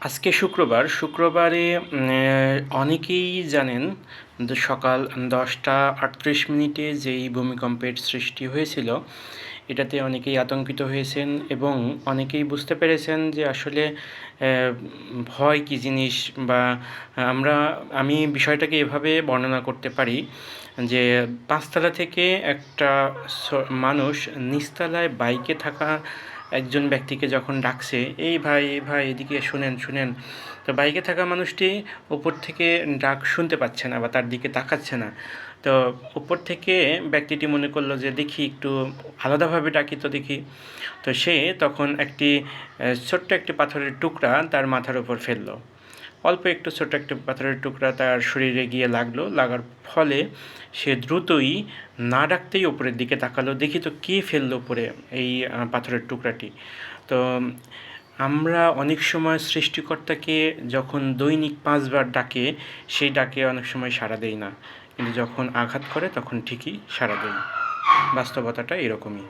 আজকে শুক্রবার। শুক্রবারে অনেকেই জানেন সকাল 10টা 38 মিনিটে যেই ভূমিকম্পের সৃষ্টি হয়েছিল, এটাতে অনেকেই আতঙ্কিত হয়েছেন এবং অনেকেই বুঝতে পেরেছেন যে আসলে ভয় কী জিনিস বা আমি বিষয়টাকে এভাবে বর্ণনা করতে পারি যে 5 তলা থেকে একটা মানুষ নিচতলায় বাইকে থাকা একজন ব্যক্তিকে যখন ডাকছে, "এই ভাই, এই ভাই এদিকে শুনেন, শুনেন।" তো বাইকে থাকা মানুষটি উপর থেকে ডাক শুনতে পাচ্ছে না বা তার দিকে তাকাচ্ছে না। তো উপর থেকে ব্যক্তিটি মনে করলো যে দেখি একটু আলাদাভাবে ডাকি তো দেখি। তো সে তখন ছোট্ট একটি পাথরের টুকরা তার মাথার উপর ফেললো। অল্প একটু ছোট্ট একটা পাথরের টুকরা তার শরীরে গিয়ে লাগলো। লাগার ফলে সে দ্রুতই না ডাকতেই উপরের দিকে তাকালো, দেখি তো কে ফেললো উপরে এই পাথরের টুকরাটি। তো আমরা অনেক সময় সৃষ্টিকর্তাকে যখন দৈনিক 5 বার ডাকে, সেই ডাকে অনেক সময় সাড়া দেই না, কিন্তু যখন আঘাত করে তখন ঠিকই সাড়া দেই। বাস্তবতাটা এরকমই।